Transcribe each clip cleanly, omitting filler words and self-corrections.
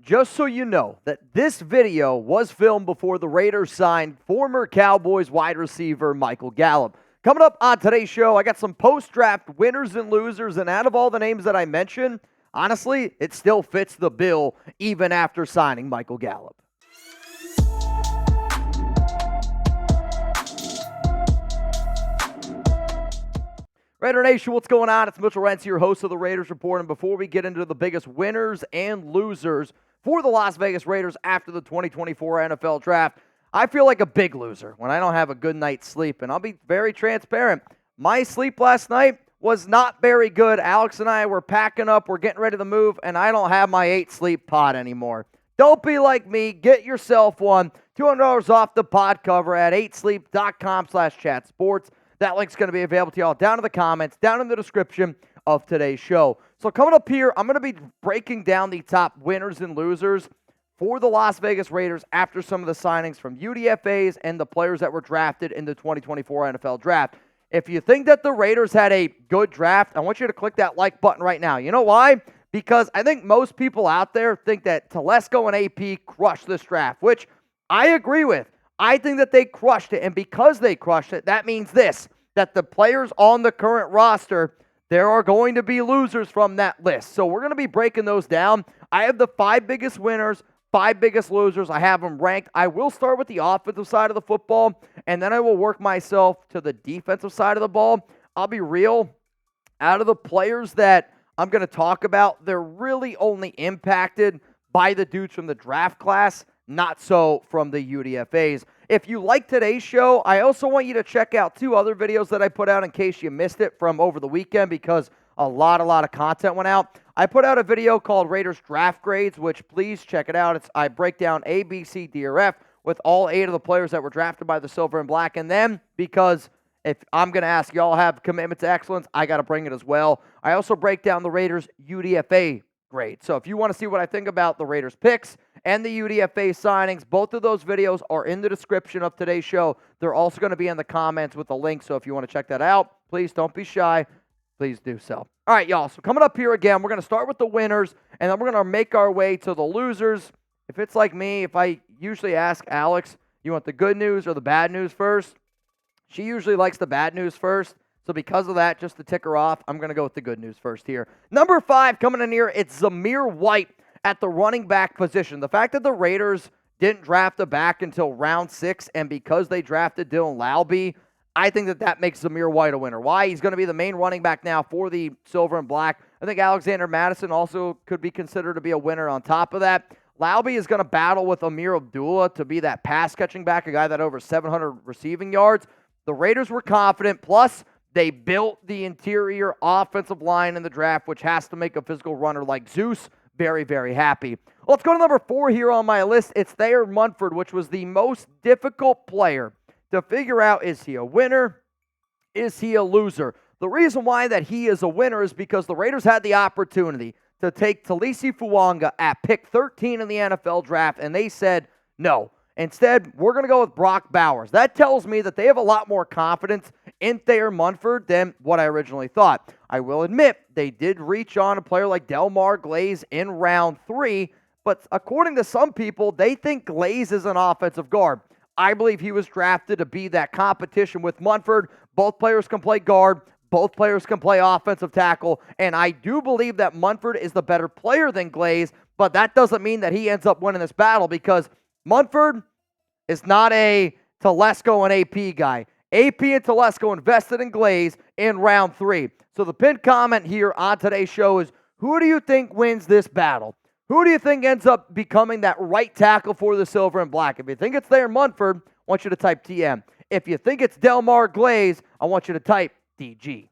Just so you know that this video was filmed before the Raiders signed former Cowboys wide receiver Michael Gallup. Coming up on today's show, I got some post-draft winners and losers, and out of all the names that I mentioned, honestly, it still fits the bill even after signing Michael Gallup. Raider Nation, what's going on? It's Mitchell Rentz, your host of the Raiders Report, and before we get into the biggest winners and losers for the Las Vegas Raiders after the 2024 NFL Draft, I feel like a big loser when I don't have a good night's sleep, and I'll be very transparent. My sleep last night was not very good. Alex and I were packing up, we're getting ready to move, and I don't have my 8 Sleep pod anymore. Don't be like me. Get yourself one. $200 off the pod cover at 8sleep.com/chatsports. That link's going to be available to y'all down in the comments, down in the description of today's show. So coming up here, I'm going to be breaking down the top winners and losers for the Las Vegas Raiders after some of the signings from UDFAs and the players that were drafted in the 2024 NFL Draft. If you think that the Raiders had a good draft, I want you to click that like button right now. You know why? Because I think most people out there think that Telesco and AP crushed this draft, which I agree with. I think that they crushed it, and because they crushed it, that means this, that the players on the current roster, there are going to be losers from that list. So we're going to be breaking those down. I have the 5 biggest winners, 5 biggest losers. I have them ranked. I will start with the offensive side of the football, and then I will work myself to the defensive side of the ball. I'll be real. Out of the players that I'm going to talk about, they're really only impacted by the dudes from the draft class, not so from the UDFAs. If you like today's show, I also want you to check out 2 other videos that I put out in case you missed it from over the weekend because a lot of content went out. I put out a video called Raiders Draft Grades, which please check it out. I break down A, B, C, D, or F with all 8 of the players that were drafted by the Silver and Black. And then, because if I'm going to ask y'all have commitment to excellence, I got to bring it as well. I also break down the Raiders UDFA grade. So if you want to see what I think about the Raiders picks and the UDFA signings, both of those videos are in the description of today's show. They're also going to be in the comments with a link, so if you want to check that out, please don't be shy. Please do so. All right, y'all, so coming up here again, we're going to start with the winners, and then we're going to make our way to the losers. If it's like me, if I usually ask Alex, you want the good news or the bad news first? She usually likes the bad news first. So because of that, just to tick her off, I'm going to go with the good news first here. Number 5 coming in here, it's Zamir White at the running back position. The fact that the Raiders didn't draft a back until round 6, and because they drafted Dylan Laube, I think that makes Zamir White a winner. Why? He's going to be the main running back now for the Silver and Black. I think Alexander Madison also could be considered to be a winner on top of that. Laube is going to battle with Amir Abdullah to be that pass-catching back, a guy that over 700 receiving yards. The Raiders were confident, plus they built the interior offensive line in the draft, which has to make a physical runner like Zeus very, very happy. Let's go to number 4 here on my list. It's Thayer Munford, which was the most difficult player to figure out, is he a winner? Is he a loser? The reason why that he is a winner is because the Raiders had the opportunity to take Talisi Fuanga at pick 13 in the NFL draft, and they said no. Instead, we're going to go with Brock Bowers. That tells me that they have a lot more confidence in Thayer Munford than what I originally thought. I will admit, they did reach on a player like Delmar Glaze in round 3, but according to some people, they think Glaze is an offensive guard. I believe he was drafted to be that competition with Munford. Both players can play guard. Both players can play offensive tackle, and I do believe that Munford is the better player than Glaze, but that doesn't mean that he ends up winning this battle because Munford is not a Telesco and AP guy. AP and Telesco invested in Glaze in round 3. So the pinned comment here on today's show is, who do you think wins this battle? Who do you think ends up becoming that right tackle for the Silver and Black? If you think it's Thayer Munford, I want you to type TM. If you think it's Delmar Glaze, I want you to type DG.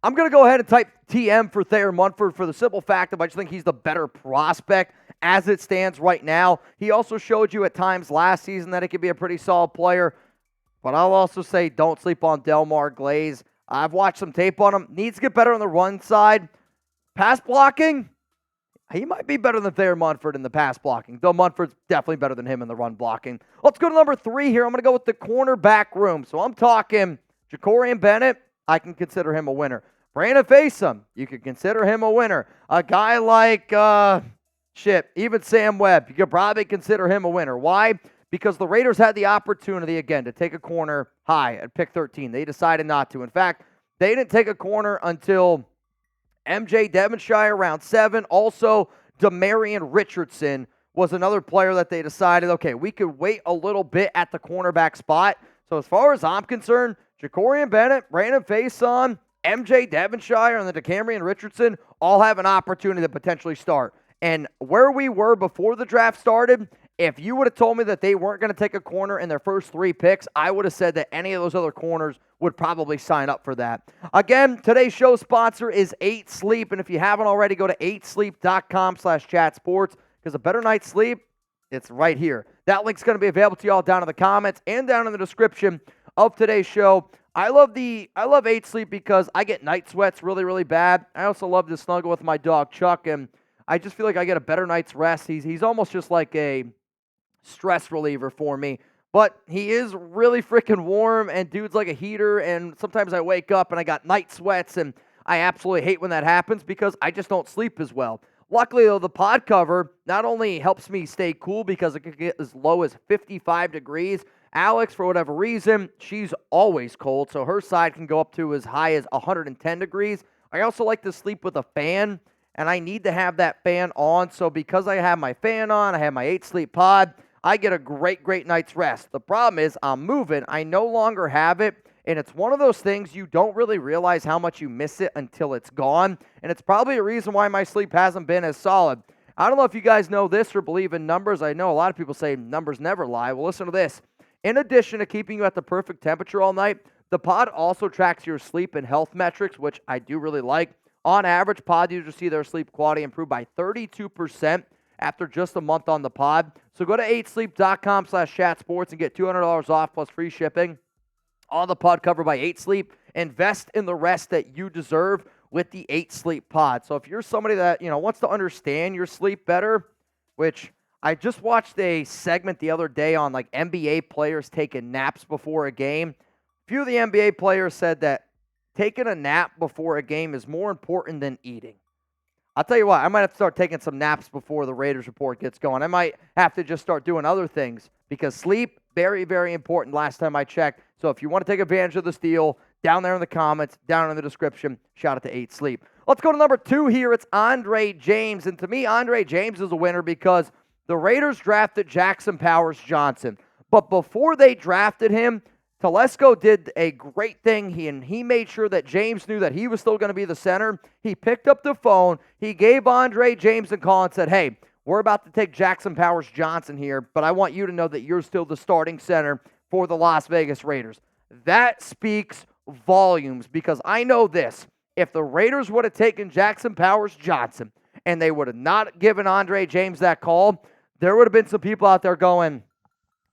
I'm going to go ahead and type TM for Thayer Munford for the simple fact that I just think he's the better prospect as it stands right now. He also showed you at times last season that he could be a pretty solid player. But I'll also say don't sleep on Delmar Glaze. I've watched some tape on him. Needs to get better on the run side. Pass blocking, he might be better than Thayer Munford in the pass blocking, though Munford's definitely better than him in the run blocking. Let's go to number 3 here. I'm going to go with the cornerback room. So I'm talking Jacorian Bennett. I can consider him a winner. Brandon Faison, you could consider him a winner. A guy like shit, even Sam Webb, you could probably consider him a winner. Why? Because the Raiders had the opportunity, again, to take a corner high at pick 13. They decided not to. In fact, they didn't take a corner until MJ Devonshire round 7. Also, Demarion Richardson was another player that they decided, okay, we could wait a little bit at the cornerback spot. So as far as I'm concerned, Jacorian Bennett, Brandon Faison, MJ Devonshire, and the Demarion Richardson all have an opportunity to potentially start. And where we were before the draft started, if you would have told me that they weren't going to take a corner in their first 3 picks, I would have said that any of those other corners would probably sign up for that. Again, today's show sponsor is 8 Sleep, and if you haven't already, go to 8sleep.com/chatsports, because a better night's sleep, it's right here. That link's going to be available to you all down in the comments and down in the description of today's show. I love 8 Sleep because I get night sweats really, really bad. I also love to snuggle with my dog, Chuck, and I just feel like I get a better night's rest. He's almost just like a stress reliever for me. But he is really freaking warm, and dude's like a heater, and sometimes I wake up and I got night sweats, and I absolutely hate when that happens because I just don't sleep as well. Luckily, though, the pod cover not only helps me stay cool because it can get as low as 55 degrees. Alex, for whatever reason, she's always cold, so her side can go up to as high as 110 degrees. I also like to sleep with a fan, and I need to have that fan on. So because I have my fan on, I have my 8 Sleep pod, I get a great, great night's rest. The problem is I'm moving. I no longer have it, and it's one of those things you don't really realize how much you miss it until it's gone, and it's probably a reason why my sleep hasn't been as solid. I don't know if you guys know this or believe in numbers. I know a lot of people say numbers never lie. Well, listen to this. In addition to keeping you at the perfect temperature all night, the pod also tracks your sleep and health metrics, which I do really like. On average, pod users see their sleep quality improve by 32% after just a month on the pod. So go to 8sleep.com/chatsports and get $200 off plus free shipping on the pod covered by 8 Sleep. Invest in the rest that you deserve with the 8 Sleep pod. So if you're somebody that, wants to understand your sleep better, which I just watched a segment the other day on like NBA players taking naps before a game. A few of the NBA players said that taking a nap before a game is more important than eating. I'll tell you what, I might have to start taking some naps before the Raiders report gets going. I might have to just start doing other things because sleep, very, very important last time I checked. So if you want to take advantage of this deal, down there in the comments, down in the description, shout out to 8 Sleep. Let's go to number 2 here. It's Andre James. And to me, Andre James is a winner because the Raiders drafted Jackson Powers-Johnson. But before they drafted him, Telesco did a great thing. He made sure that James knew that he was still going to be the center. He picked up the phone. He gave Andre James a call and said, hey, we're about to take Jackson Powers-Johnson here, but I want you to know that you're still the starting center for the Las Vegas Raiders. That speaks volumes because I know this. If the Raiders would have taken Jackson Powers-Johnson and they would have not given Andre James that call, there would have been some people out there going,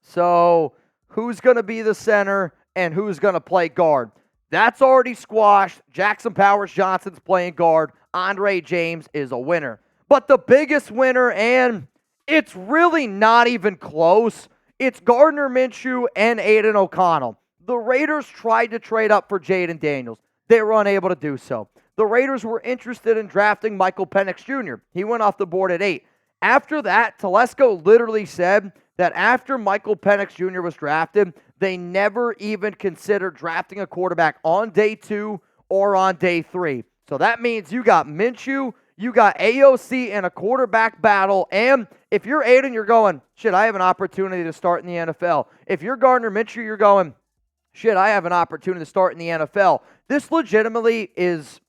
so who's going to be the center and who's going to play guard? That's already squashed. Jackson Powers-Johnson's playing guard. Andre James is a winner. But the biggest winner, and it's really not even close, it's Gardner Minshew and Aidan O'Connell. The Raiders tried to trade up for Jaden Daniels. They were unable to do so. The Raiders were interested in drafting Michael Penix Jr. He went off the board at 8. After that, Telesco literally said that after Michael Penix Jr. was drafted, they never even considered drafting a quarterback on day 2 or on day 3. So that means you got Minshew, you got AOC in a quarterback battle, and if you're Aidan, you're going, shit, I have an opportunity to start in the NFL. If you're Gardner Minshew, you're going, shit, I have an opportunity to start in the NFL. This legitimately is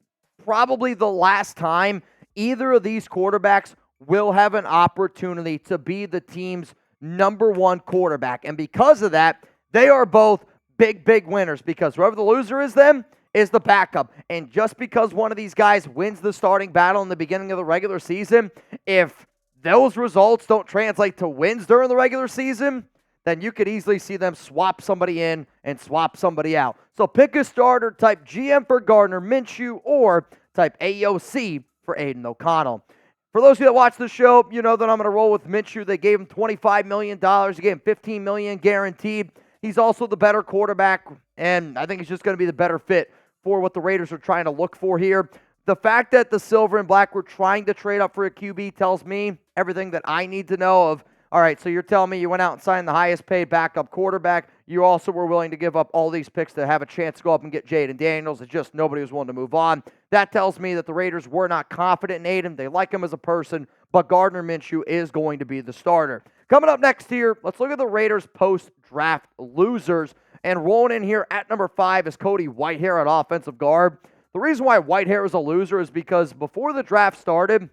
probably the last time either of these quarterbacks will have an opportunity to be the team's number 1 quarterback. And because of that, they are both big, big winners because whoever the loser is then is the backup. And just because one of these guys wins the starting battle in the beginning of the regular season, if those results don't translate to wins during the regular season, then you could easily see them swap somebody in and swap somebody out. So pick a starter, type GM for Gardner Minshew, or type AOC for Aidan O'Connell. For those of you that watch the show, you know that I'm going to roll with Minshew. They gave him $25 million. They gave him $15 million guaranteed. He's also the better quarterback, and I think he's just going to be the better fit for what the Raiders are trying to look for here. The fact that the silver and black were trying to trade up for a QB tells me everything that I need to know of, all right, so you're telling me you went out and signed the highest paid backup quarterback. You also were willing to give up all these picks to have a chance to go up and get Jaden Daniels. It's just nobody was willing to move on. That tells me that the Raiders were not confident in Aidan. They like him as a person, but Gardner Minshew is going to be the starter. Coming up next here, let's look at the Raiders post-draft losers. And rolling in here at number 5 is Cody Whitehair at offensive guard. The reason why Whitehair is a loser is because before the draft started,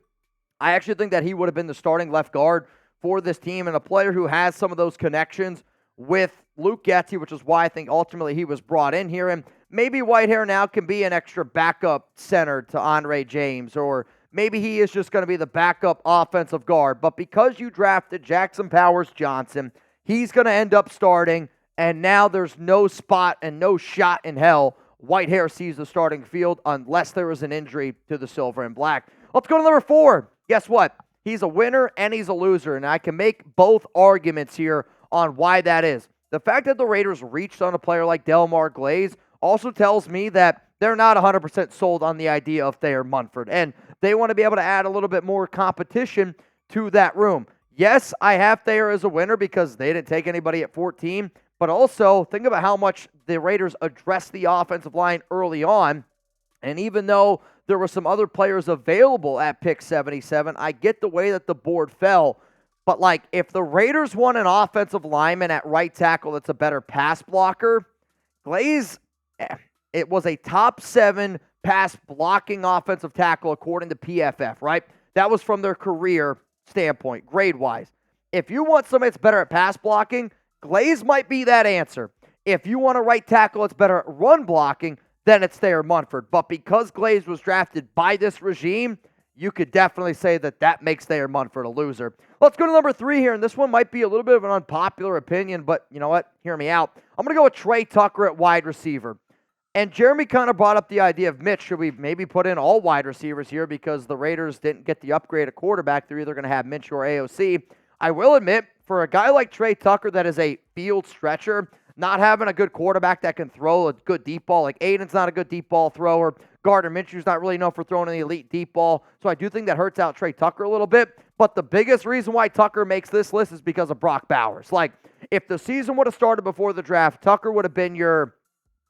I actually think that he would have been the starting left guard for this team and a player who has some of those connections with Luke Getsy, which is why I think ultimately he was brought in here. And maybe Whitehair now can be an extra backup center to Andre James, or maybe he is just going to be the backup offensive guard. But because you drafted Jackson Powers-Johnson, he's going to end up starting, and now there's no spot and no shot in hell Whitehair sees the starting field unless there is an injury to the silver and black. Let's go to number 4. Guess what? He's a winner and he's a loser, and I can make both arguments here on why that is. The fact that the Raiders reached on a player like Delmar Glaze also tells me that they're not 100% sold on the idea of Thayer Munford, and they want to be able to add a little bit more competition to that room. Yes, I have Thayer as a winner because they didn't take anybody at 14, but also think about how much the Raiders addressed the offensive line early on, and even though there were some other players available at pick 77, I get the way that the board fell. But, like, if the Raiders want an offensive lineman at right tackle that's a better pass blocker, Glaze, it was a top 7 pass blocking offensive tackle according to PFF, right? That was from their career standpoint, grade-wise. If you want somebody that's better at pass blocking, Glaze might be that answer. If you want a right tackle that's better at run blocking, then it's Thayer Munford. But because Glaze was drafted by this regime, you could definitely say that that makes Thayer Munford a loser. Let's go to number 3 here, and this one might be a little bit of an unpopular opinion, but you know what? Hear me out. I'm going to go with Tre Tucker at wide receiver. And Jeremy kind of brought up the idea of, Mitch, should we maybe put in all wide receivers here because the Raiders didn't get the upgrade at quarterback? They're either going to have Minshew or AOC. I will admit, for a guy like Tre Tucker that is a field stretcher, not having a good quarterback that can throw a good deep ball, like Aidan's not a good deep ball thrower. Gardner Minshew's not really known for throwing an elite deep ball. So I do think that hurts out Tre Tucker a little bit. But the biggest reason why Tucker makes this list is because of Brock Bowers. Like, if the season would have started before the draft, Tucker would have been your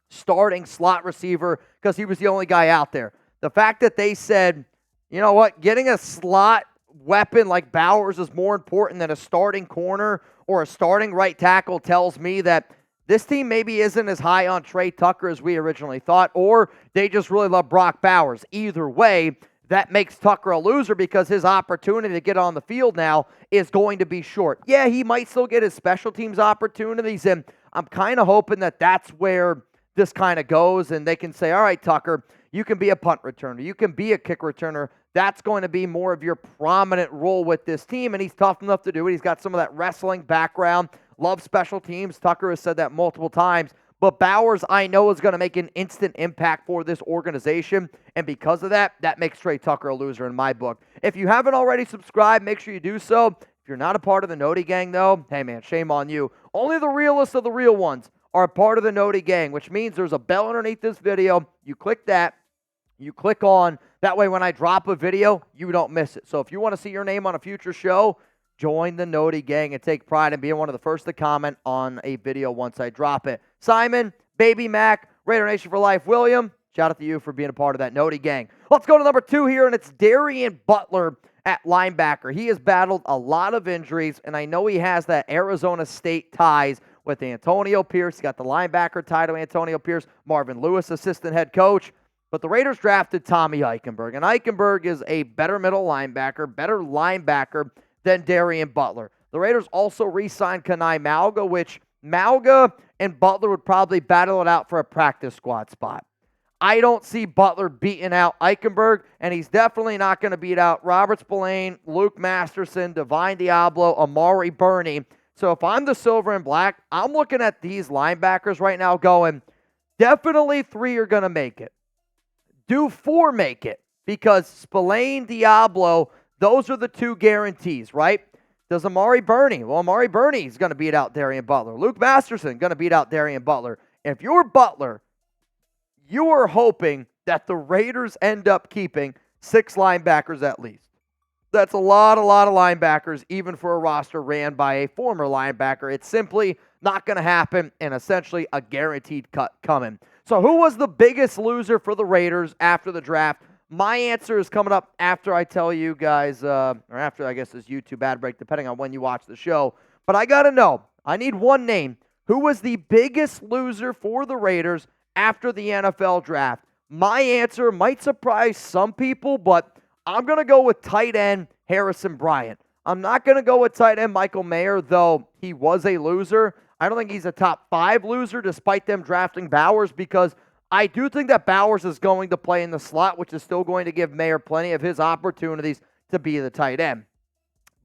starting slot receiver because he was the only guy out there. The fact that they said, you know what, getting a slot weapon like Bowers is more important than a starting corner or a starting right tackle tells me that this team maybe isn't as high on Tre Tucker as we originally thought, or they just really love Brock Bowers. Either way, that makes Tucker a loser because his opportunity to get on the field now is going to be short. Yeah, he might still get his special teams opportunities, and I'm kind of hoping that that's where this kind of goes, and they can say, all right, Tucker, you can be a punt returner. You can be a kick returner. That's going to be more of your prominent role with this team, and he's tough enough to do it. He's got some of that wrestling background. Loves special teams. Tucker has said that multiple times. But Bowers, I know, is going to make an instant impact for this organization. And because of that, that makes Tre Tucker a loser in my book. If you haven't already subscribed, make sure you do so. If you're not a part of the Noti Gang, though, hey, man, shame on you. Only the realest of the real ones are a part of the Noti Gang, which means there's a bell underneath this video. You click that. You click on. That way, when I drop a video, you don't miss it. So if you want to see your name on a future show, join the Noti Gang and take pride in being one of the first to comment on a video once I drop it. Simon, Baby Mac, Raider Nation for Life, William, shout out to you for being a part of that Noti Gang. Let's go to number 2 here, and it's Darien Butler at linebacker. He has battled a lot of injuries, and I know he has that Arizona State ties with Antonio Pierce. He's got the linebacker tied to Antonio Pierce, Marvin Lewis, assistant head coach. But the Raiders drafted Tommy Eichenberg, and Eichenberg is a better middle linebacker than Darien Butler. The Raiders also re-signed Kanai Malga, which Malga and Butler would probably battle it out for a practice squad spot. I don't see Butler beating out Eichenberg, and he's definitely not going to beat out Robert Spillane, Luke Masterson, Divine Diablo, Amari Burney. So if I'm the silver and black, I'm looking at these linebackers right now going, definitely 3 are going to make it. Do 4 make it? Because Spillane, Diablo, those are the 2 guarantees, right? Does Amari Burney? Well, Amari Burney is going to beat out Darien Butler. Luke Masterson going to beat out Darien Butler. If you're Butler, you are hoping that the Raiders end up keeping 6 linebackers at least. That's a lot of linebackers, even for a roster ran by a former linebacker. It's simply not going to happen, and essentially a guaranteed cut coming. So who was the biggest loser for the Raiders after the draft? My answer is coming up after I tell you guys, or after, I guess, this YouTube ad break, depending on when you watch the show. But I got to know, I need one name. Who was the biggest loser for the Raiders after the NFL draft? My answer might surprise some people, but I'm going to go with tight end Harrison Bryant. I'm not going to go with tight end Michael Mayer, though he was a loser. I don't think he's a top 5 loser despite them drafting Bowers, because I do think that Bowers is going to play in the slot, which is still going to give Mayer plenty of his opportunities to be the tight end.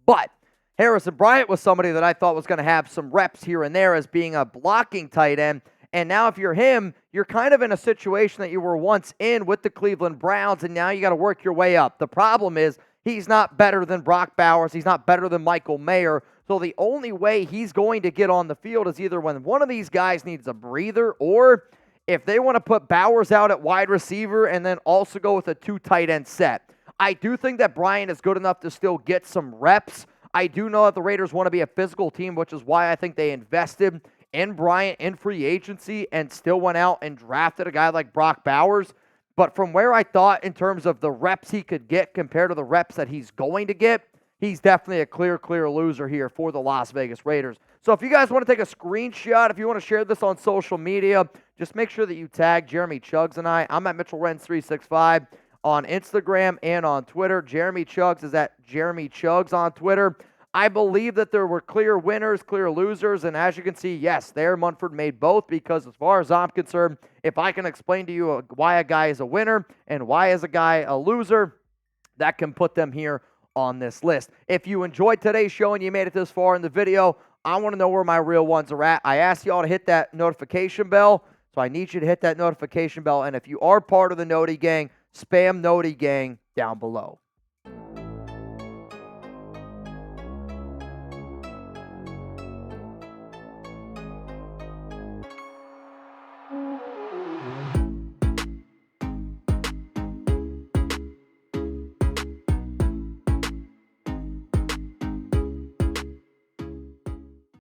But Harrison Bryant was somebody that I thought was going to have some reps here and there as being a blocking tight end. And now if you're him, you're kind of in a situation that you were once in with the Cleveland Browns, and now you got to work your way up. The problem is he's not better than Brock Bowers. He's not better than Michael Mayer. So the only way he's going to get on the field is either when one of these guys needs a breather, or if they want to put Bowers out at wide receiver and then also go with a 2 tight end set. I do think that Bryant is good enough to still get some reps. I do know that the Raiders want to be a physical team, which is why I think they invested in Bryant in free agency and still went out and drafted a guy like Brock Bowers. But from where I thought in terms of the reps he could get compared to the reps that he's going to get, he's definitely a clear loser here for the Las Vegas Raiders. So if you guys want to take a screenshot, if you want to share this on social media, just make sure that you tag Jeremy Chuggs and I. I'm at Mitchell Renz 365 on Instagram and on Twitter. Jeremy Chuggs is at Jeremy Chuggs on Twitter. I believe that there were clear winners, clear losers, and as you can see, yes, Thayer Munford made both, because as far as I'm concerned, if I can explain to you why a guy is a winner and why is a guy a loser, that can put them here on this list. If you enjoyed today's show and you made it this far in the video, I want to know where my real ones are at. I asked y'all to hit that notification bell, so I need you to hit that notification bell, and if you are part of the Noti Gang, spam Noti Gang down below.